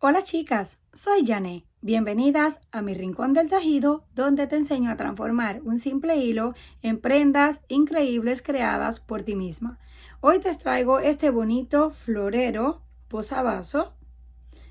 Hola chicas, soy Jané. Bienvenidas a mi rincón del tejido, donde te enseño a transformar un simple hilo en prendas increíbles creadas por ti misma. Hoy te traigo este bonito florero posavasos.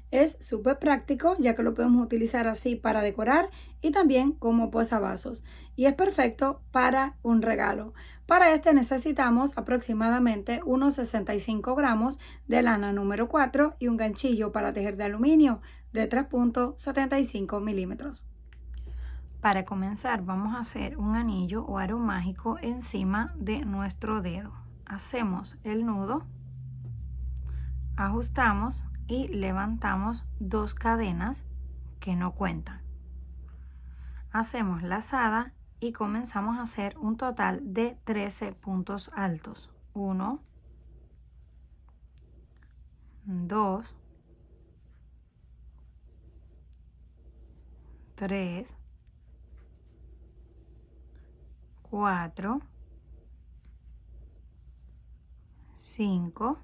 Es súper práctico ya que lo podemos utilizar así para decorar y también como posavasos. Y es perfecto para un regalo. Para este necesitamos aproximadamente unos 65 gramos de lana número 4 y un ganchillo para tejer de aluminio de 3.75 milímetros. Para comenzar vamos a hacer un anillo o aro mágico encima de nuestro dedo. Hacemos el nudo, ajustamos y levantamos 2 cadenas que no cuentan. Hacemos lazada y comenzamos a hacer un total de 13 puntos altos. 1, 2, 3, 4, 5,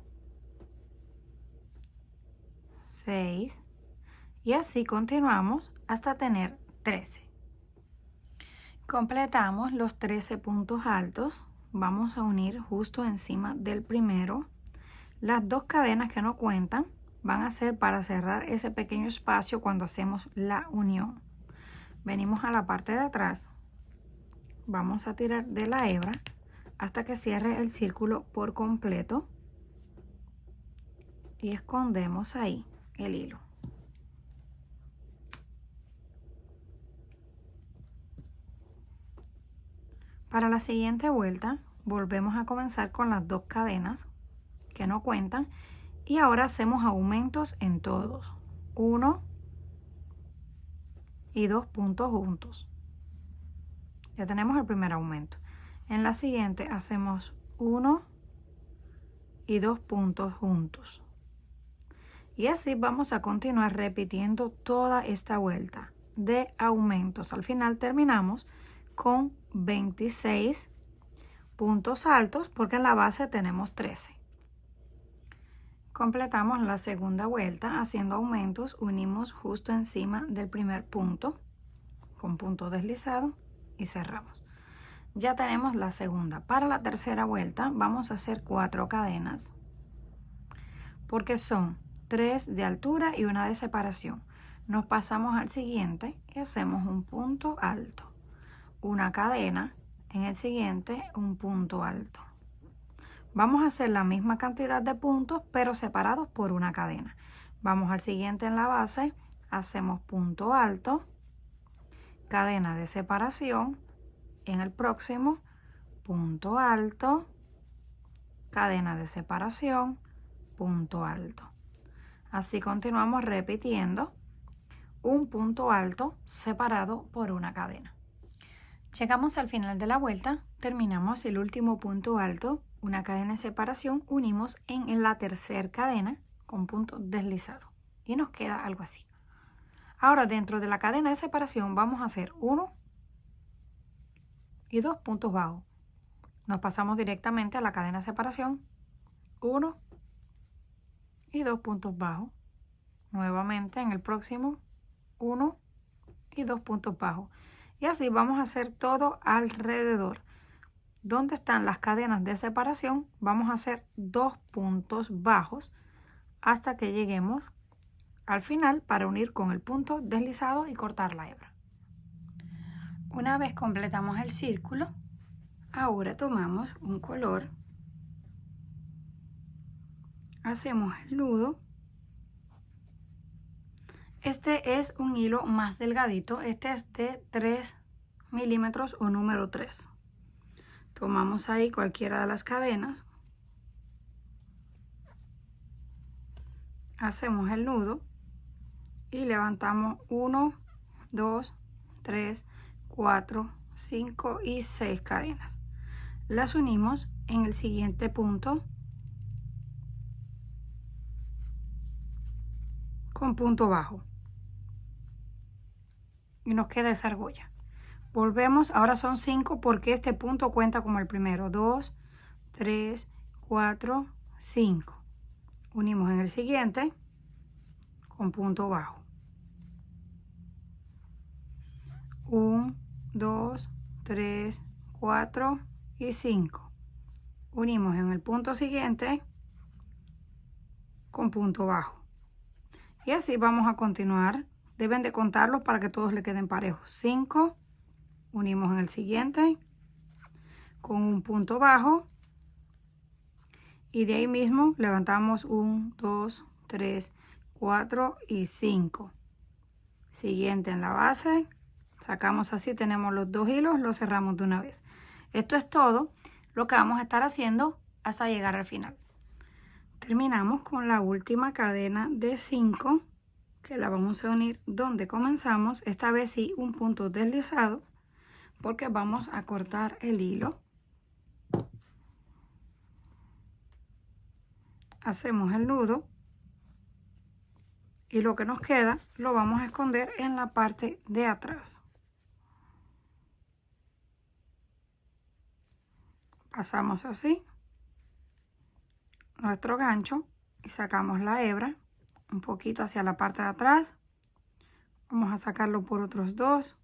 6 y así continuamos hasta tener 13. Completamos los 13 puntos altos. Vamos a unir justo encima del primero. Las 2 cadenas que no cuentan van a ser para cerrar ese pequeño espacio cuando hacemos la unión. Venimos a la parte de atrás. Vamos a tirar de la hebra hasta que cierre el círculo por completo y escondemos ahí el hilo. Para la siguiente vuelta volvemos a comenzar con las 2 cadenas que no cuentan y ahora hacemos aumentos en todos. 1 y 2 puntos juntos. Ya tenemos el primer aumento. En la siguiente hacemos 1 y 2 puntos juntos. Y así vamos a continuar repitiendo toda esta vuelta de aumentos. Al final terminamos con 26 puntos altos porque en la base tenemos 13. Completamos la segunda vuelta haciendo aumentos, unimos justo encima del primer punto con punto deslizado y cerramos. Ya tenemos la segunda. Para la tercera vuelta vamos a hacer 4 cadenas porque son 3 de altura y 1 de separación. Nos pasamos al siguiente y hacemos un punto alto, una cadena, en el siguiente un punto alto. Vamos a hacer la misma cantidad de puntos pero separados por una cadena. Vamos al siguiente en la base, hacemos punto alto, cadena de separación, en el próximo punto alto, cadena de separación, punto alto. Así continuamos repitiendo un punto alto separado por una cadena. Llegamos al final de la vuelta, terminamos el último punto alto, una cadena de separación, unimos en la tercera cadena con punto deslizado y nos queda algo así. Ahora dentro de la cadena de separación vamos a hacer 1 y 2 puntos bajos. Nos pasamos directamente a la cadena de separación, 1 y 2 puntos bajos. Nuevamente en el próximo 1 y 2 puntos bajos. Y así vamos a hacer todo alrededor. Donde están las cadenas de separación, vamos a hacer 2 puntos bajos hasta que lleguemos al final para unir con el punto deslizado y cortar la hebra. Una vez completamos el círculo, ahora tomamos un color, hacemos el nudo. Este es un hilo más delgadito, este es de 3 milímetros o número 3. Tomamos ahí cualquiera de las cadenas, hacemos el nudo y levantamos 1, 2, 3, 4, 5 y 6 cadenas. Las unimos en el siguiente punto con punto bajo y nos queda esa argolla. Volvemos, ahora son 5 porque este punto cuenta como el primero. 2, 3, 4, 5. Unimos en el siguiente con punto bajo. 1, 2, 3, 4 y 5. Unimos en el punto siguiente con punto bajo. Y así vamos a continuar. Deben de contarlos para que todos le queden parejos. 5, unimos en el siguiente con un punto bajo. Y de ahí mismo levantamos 1, 2, 3, 4 y 5. Siguiente en la base. Sacamos así, tenemos los 2 hilos, los cerramos de una vez. Esto es todo lo que vamos a estar haciendo hasta llegar al final. Terminamos con la última cadena de 5, que la vamos a unir donde comenzamos. Esta vez sí, un punto deslizado, porque vamos a cortar el hilo. Hacemos el nudo y lo que nos queda lo vamos a esconder en la parte de atrás. Pasamos así nuestro gancho y sacamos la hebra un poquito hacia la parte de atrás. Vamos a sacarlo por otros 2.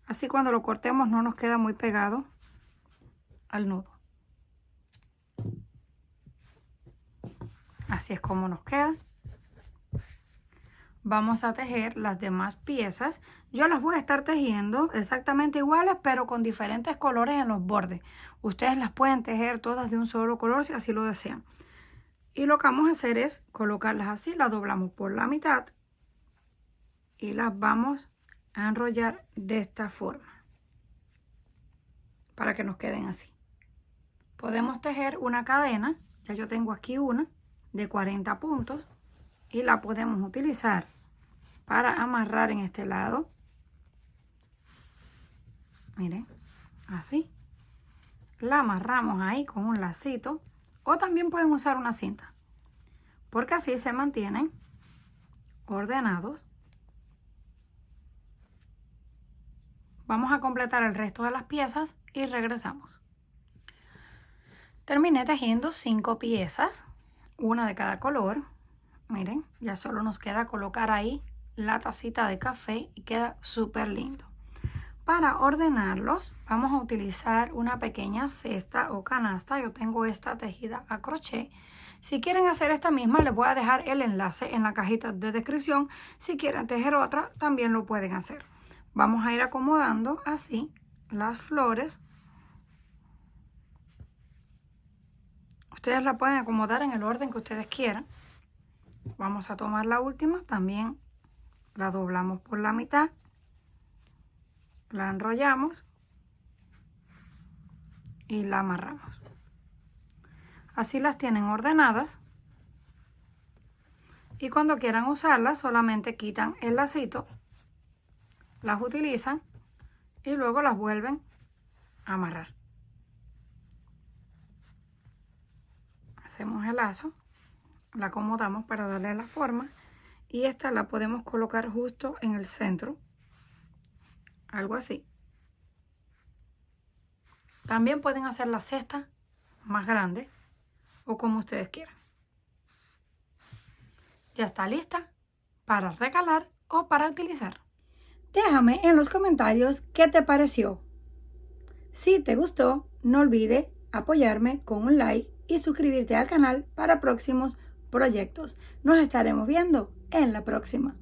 Así cuando lo cortemos no nos queda muy pegado al nudo. Así es como nos queda. Vamos a tejer las demás piezas. Yo las voy a estar tejiendo exactamente iguales, pero con diferentes colores en los bordes. Ustedes las pueden tejer todas de un solo color si así lo desean. Y lo que vamos a hacer es colocarlas así, las doblamos por la mitad y las vamos a enrollar de esta forma para que nos queden así. Podemos tejer una cadena, ya yo tengo aquí una de 40 puntos y la podemos utilizar para amarrar en este lado. Miren, así. La amarramos ahí con un lacito o también pueden usar una cinta, porque así se mantienen ordenados. Vamos a completar el resto de las piezas y regresamos. Terminé tejiendo 5 piezas, una de cada color. Miren, ya solo nos queda colocar ahí la tacita de café y queda súper lindo. Para ordenarlos vamos a utilizar una pequeña cesta o canasta. Yo tengo esta tejida a crochet. Si quieren hacer esta misma, les voy a dejar el enlace en la cajita de descripción. Si quieren tejer otra, también lo pueden hacer. Vamos a ir acomodando así las flores. Ustedes la pueden acomodar en el orden que ustedes quieran. Vamos a tomar la última, también la doblamos por la mitad, la enrollamos y la amarramos. Así las tienen ordenadas y cuando quieran usarlas solamente quitan el lacito, las utilizan y luego las vuelven a amarrar. Hacemos el lazo, la acomodamos para darle la forma y esta la podemos colocar justo en el centro, algo así. También pueden hacer la cesta más grande o como ustedes quieran. Ya está lista para regalar o para utilizar. Déjame en los comentarios qué te pareció. Si te gustó, no olvides apoyarme con un like y suscribirte al canal para próximos proyectos. Nos estaremos viendo en la próxima.